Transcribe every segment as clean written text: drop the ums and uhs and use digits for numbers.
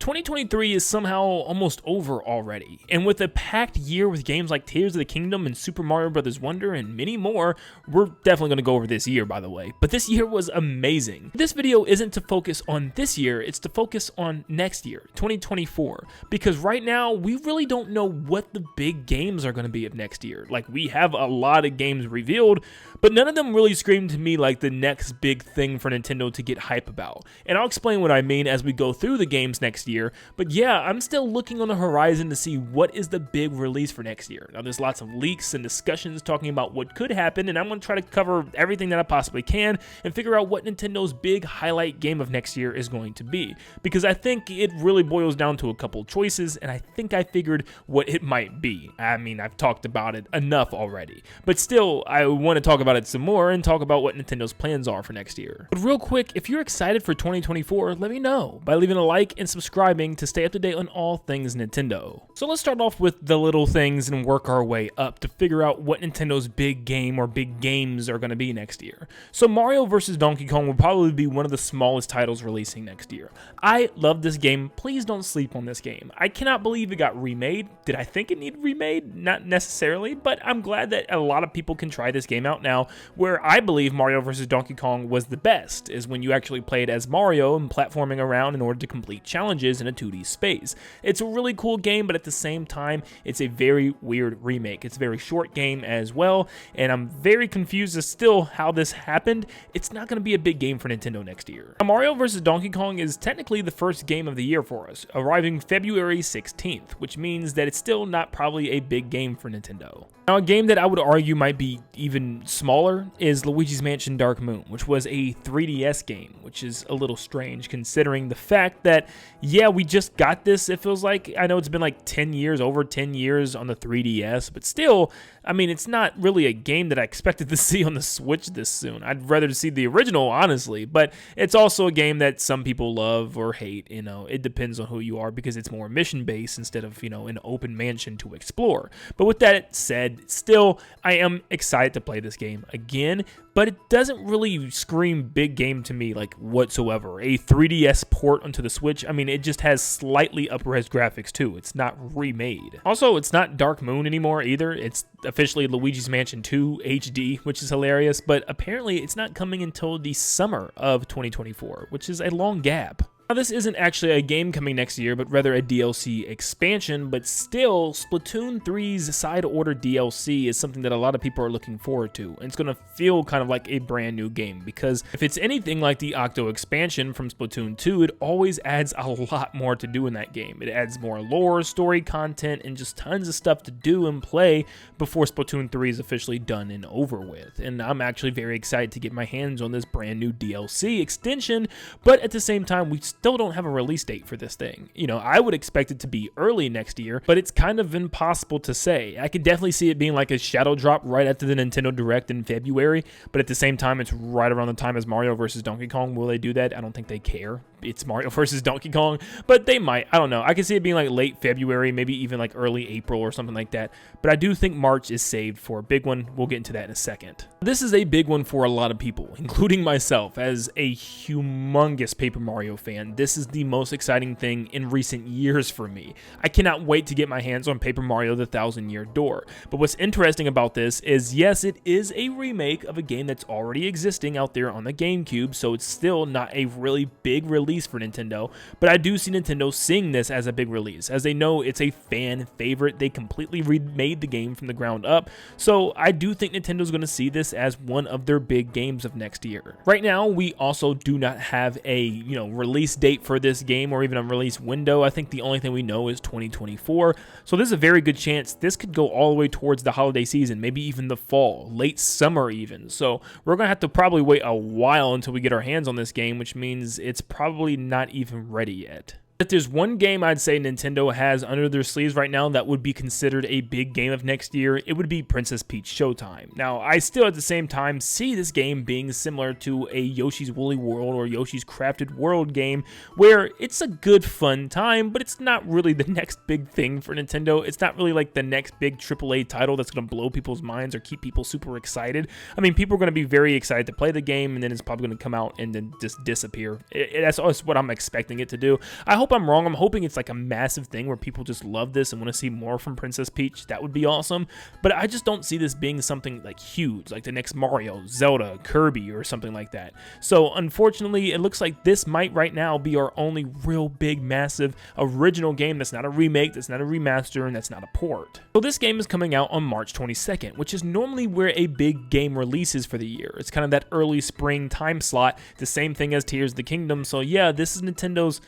2023 is somehow almost over already, and with a packed year with games like Tears of the Kingdom and Super Mario Bros. Wonder and many more, we're definitely going to go over this year, by the way. But this year was amazing. This video isn't to focus on this year, it's to focus on next year, 2024, because right now we really don't know what the big games are going to be of next year. Like, we have a lot of games revealed, but none of them really scream to me like the next big thing for Nintendo to get hype about. And I'll explain what I mean as we go through the games next year. But yeah, I'm still looking on the horizon to see what is the big release for next year. Now, there's lots of leaks and discussions talking about what could happen, and I'm going to try to cover everything that I possibly can and figure out what Nintendo's big highlight game of next year is going to be. Because I think it really boils down to a couple choices, and I think I figured what it might be. I mean, I've talked about it enough already. But still, I want to talk about it some more and talk about what Nintendo's plans are for next year. But real quick, if you're excited for 2024, let me know by leaving a like and subscribing to stay up to date on all things Nintendo. So let's start off with the little things and work our way up to figure out what Nintendo's big game or big games are going to be next year. So Mario vs. Donkey Kong will probably be one of the smallest titles releasing next year. I love this game. Please don't sleep on this game. I cannot believe it got remade. Did I think it needed remade? Not necessarily, but I'm glad that a lot of people can try this game out now. Where I believe Mario vs. Donkey Kong was the best is when you actually played as Mario and platforming around in order to complete challenges in a 2D space. It's a really cool game, but at the same time, it's a very weird remake. It's a very short game as well, and I'm very confused as still how this happened. It's not going to be a big game for Nintendo next year. Now, Mario vs. Donkey Kong is technically the first game of the year for us, arriving February 16th, which means that it's still not probably a big game for Nintendo. Now, a game that I would argue might be even smaller is Luigi's Mansion Dark Moon, which was a 3DS game, which is a little strange considering the fact that, yeah, we just got this, it feels like. I know it's been like 10 years, over 10 years on the 3DS, but still, I mean, it's not really a game that I expected to see on the Switch this soon. I'd rather see the original, honestly, but it's also a game that some people love or hate, you know. It depends on who you are because it's more mission-based instead of, you know, an open mansion to explore. But with that said, still, I am excited to play this game again, but it doesn't really scream big game to me like whatsoever. A 3DS port onto the Switch, I mean, it just has slightly up-res graphics too. It's not remade. Also, it's not Dark Moon anymore either. It's officially Luigi's Mansion 2 HD, which is hilarious, but apparently it's not coming until the summer of 2024, which is a long gap. Now, this isn't actually a game coming next year, but rather a DLC expansion, but still, Splatoon 3's Side Order DLC is something that a lot of people are looking forward to, and it's going to feel kind of like a brand new game, because if it's anything like the Octo expansion from Splatoon 2, it always adds a lot more to do in that game. It adds more lore, story content, and just tons of stuff to do and play before Splatoon 3 is officially done and over with, and I'm actually very excited to get my hands on this brand new DLC extension, but at the same time, we still don't have a release date for this thing. You know, I would expect it to be early next year, but it's kind of impossible to say. I could definitely see it being like a shadow drop right after the Nintendo Direct in February, but at the same time, it's right around the time as Mario vs. Donkey Kong. Will they do that? I don't think they care. It's Mario vs. Donkey Kong, but they might. I don't know. I can see it being like late February, maybe even like early April or something like that, but I do think March is saved for a big one. We'll get into that in a second. This is a big one for a lot of people, including myself, as a humongous Paper Mario fan. This is the most exciting thing in recent years for me. I cannot wait to get my hands on Paper Mario the Thousand-Year Door. But what's interesting about this is, yes, it is a remake of a game that's already existing out there on the GameCube, so it's still not a really big release for Nintendo, but I do see Nintendo seeing this as a big release, as they know it's a fan favorite. They completely remade the game from the ground up, so I do think Nintendo's going to see this as one of their big games of next year. Right now, we also do not have a, you know, release date for this game or even a release window. I think the only thing we know is 2024, so there's a very good chance this could go all the way towards the holiday season, maybe even the fall, late summer even. So we're going to have to probably wait a while until we get our hands on this game, which means it's probably not even ready yet. If there's one game I'd say Nintendo has under their sleeves right now that would be considered a big game of next year, it would be Princess Peach Showtime. Now, I still at the same time see this game being similar to a Yoshi's Woolly World or Yoshi's Crafted World game, where it's a good fun time, but it's not really the next big thing for Nintendo. It's not really like the next big AAA title that's going to blow people's minds or keep people super excited. I mean, people are going to be very excited to play the game, and then it's probably going to come out and then just disappear. That's what I'm expecting it to do. I hope hope I'm wrong. I'm hoping it's like a massive thing where people just love this and want to see more from Princess Peach. That would be awesome. But I just don't see this being something like huge, like the next Mario, Zelda, Kirby, or something like that. So unfortunately, it looks like this might right now be our only real big, massive, original game that's not a remake, that's not a remaster, and that's not a port. So this game is coming out on March 22nd, which is normally where a big game releases for the year. It's kind of that early spring time slot, the same thing as Tears of the Kingdom. So yeah, this is Nintendo's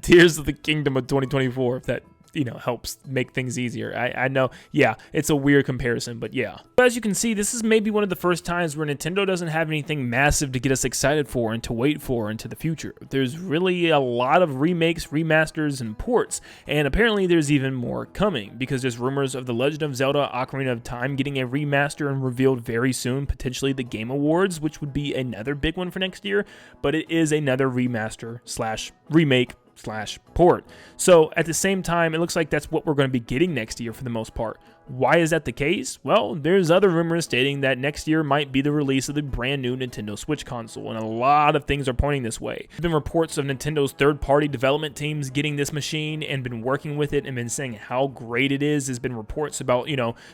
Tears of the Kingdom of 2024, if that helps make things easier. I know, yeah, it's a weird comparison, but yeah. But as you can see, this is maybe one of the first times where Nintendo doesn't have anything massive to get us excited for and to wait for into the future. There's really a lot of remakes, remasters, and ports, and apparently there's even more coming, because there's rumors of The Legend of Zelda Ocarina of Time getting a remaster and revealed very soon, potentially the Game Awards, which would be another big one for next year, but it is another remaster slash remake slash port. So at the same time, it looks like that's what we're going to be getting next year for the most part. Why is that the case? Well, there's other rumors stating that next year might be the release of the brand new Nintendo Switch console, and a lot of things are pointing this way. There's been reports of Nintendo's third-party development teams getting this machine and been working with it and been saying how great it is. There's been reports about,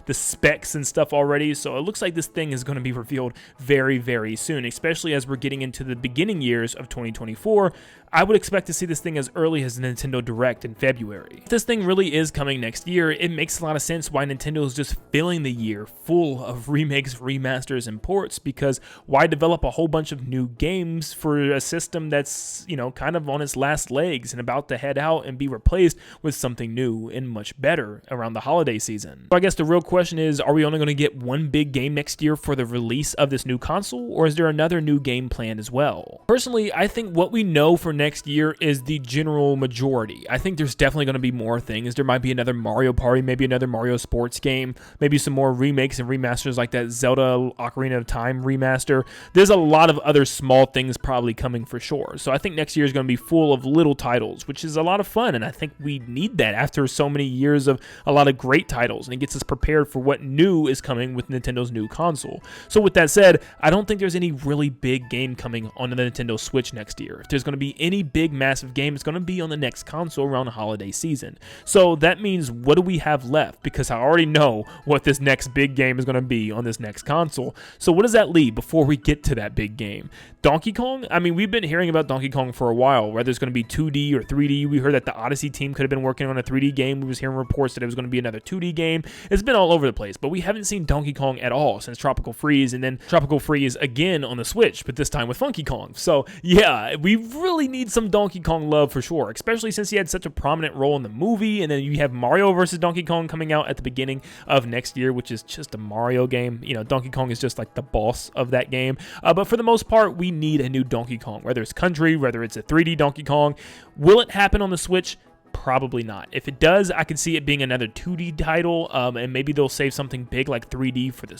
the specs and stuff already, so it looks like this thing is going to be revealed very, very soon, especially as we're getting into the beginning years of 2024. I would expect to see this thing as early as the Nintendo Direct in February. If this thing really is coming next year, it makes a lot of sense why Nintendo is just filling the year full of remakes, remasters, and ports, because why develop a whole bunch of new games for a system that's, kind of on its last legs and about to head out and be replaced with something new and much better around the holiday season? So I guess the real question is, are we only going to get one big game next year for the release of this new console, or is there another new game planned as well? Personally, I think what we know for next year is the general majority. I think there's definitely going to be more things. There might be another Mario Party, maybe another Mario Sports game, maybe some more remakes and remasters like that Zelda Ocarina of Time remaster. There's a lot of other small things probably coming for sure. So I think next year is going to be full of little titles, which is a lot of fun, and I think we need that after so many years of a lot of great titles, and it gets us prepared for what new is coming with Nintendo's new console. So with that said, I don't think there's any really big game coming on the Nintendo Switch next year. If there's going to be any big massive game, it's going to be on the next console around the holiday season. So that means, what do we have left? Because I already know what this next big game is going to be on this next console. So what does that leave before we get to that big game? Donkey Kong? I mean, we've been hearing about Donkey Kong for a while, whether it's going to be 2D or 3D. We heard that the Odyssey team could have been working on a 3D game. We was hearing reports that it was going to be another 2D game. It's been all over the place, but we haven't seen Donkey Kong at all since Tropical Freeze, and then Tropical Freeze again on the Switch, but this time with Funky Kong. So yeah, we really need some Donkey Kong love for sure, especially since he had such a prominent role in the movie, and then you have Mario vs. Donkey Kong coming out at the beginning of next year, which is just a Mario game. Donkey Kong is just like the boss of that game, but for the most part, we need a new Donkey Kong, whether it's country, whether it's a 3D Donkey Kong. Will it happen on the Switch? Probably not. If it does, I could see it being another 2D title, and maybe they'll save something big like 3D for the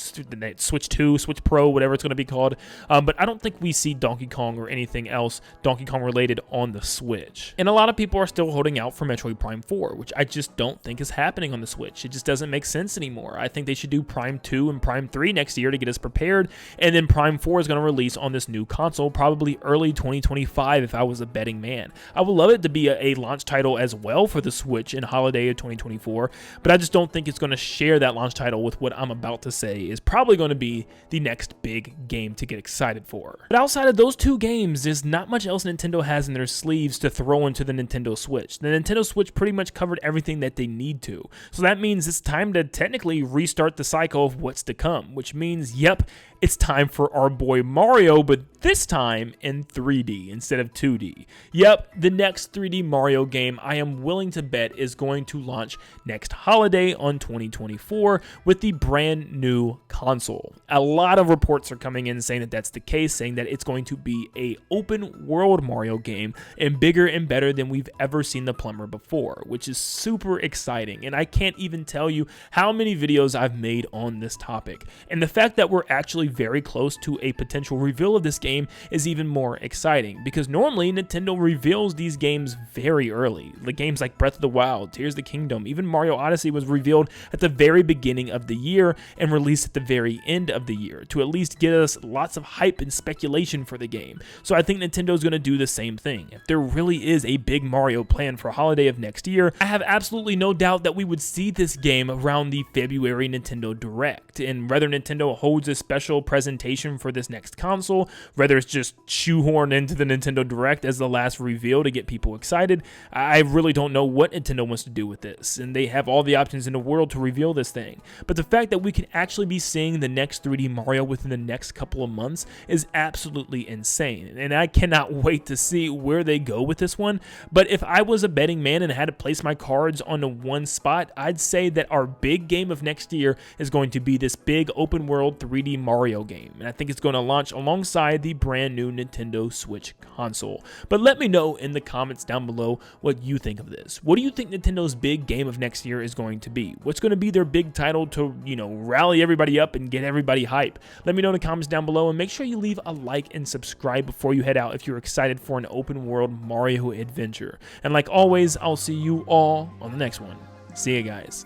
Switch 2, Switch Pro, whatever it's going to be called. But I don't think we see Donkey Kong or anything else Donkey Kong related on the Switch. And a lot of people are still holding out for Metroid Prime 4, which I just don't think is happening on the Switch. It just doesn't make sense anymore. I think they should do Prime 2 and Prime 3 next year to get us prepared, and then Prime 4 is going to release on this new console probably early 2025 if I was a betting man. I would love it to be a launch title as well for the Switch in holiday of 2024, but I just don't think it's going to share that launch title with what I'm about to say is probably going to be the next big game to get excited for. But outside of those two games, there's not much else Nintendo has in their sleeves to throw into the Nintendo Switch. The Nintendo Switch pretty much covered everything that they need to. So that means it's time to technically restart the cycle of what's to come, which means, yep, it's time for our boy Mario, but this time in 3D instead of 2D. Yep, the next 3D Mario game I am willing to bet is going to launch next holiday on 2024 with the brand new console. A lot of reports are coming in saying that that's the case, saying that it's going to be a open world Mario game and bigger and better than we've ever seen the plumber before, which is super exciting. And I can't even tell you how many videos I've made on this topic. And the fact that we're actually very close to a potential reveal of this game is even more exciting, because normally Nintendo reveals these games very early. The game games like Breath of the Wild, Tears of the Kingdom, even Mario Odyssey was revealed at the very beginning of the year and released at the very end of the year to at least get us lots of hype and speculation for the game. So I think Nintendo's going to do the same thing. If there really is a big Mario planned for holiday of next year, I have absolutely no doubt that we would see this game around the February Nintendo Direct. And whether Nintendo holds a special presentation for this next console, whether it's just shoehorned into the Nintendo Direct as the last reveal to get people excited, I really don't know what Nintendo wants to do with this. And they have all the options in the world to reveal this thing. But the fact that we can actually be seeing the next 3D Mario within the next couple of months is absolutely insane. And I cannot wait to see where they go with this one. But if I was a betting man and had to place my cards on the one spot, I'd say that our big game of next year is going to be this big open world 3D Mario game. And I think it's going to launch alongside the brand new Nintendo Switch console. But let me know in the comments down below what you think of this. What do you think Nintendo's big game of next year is going to be? What's going to be their big title to, rally everybody up and get everybody hype? Let me know in the comments down below, and make sure you leave a like and subscribe before you head out if you're excited for an open world Mario adventure. And like always, I'll see you all on the next one. See you guys.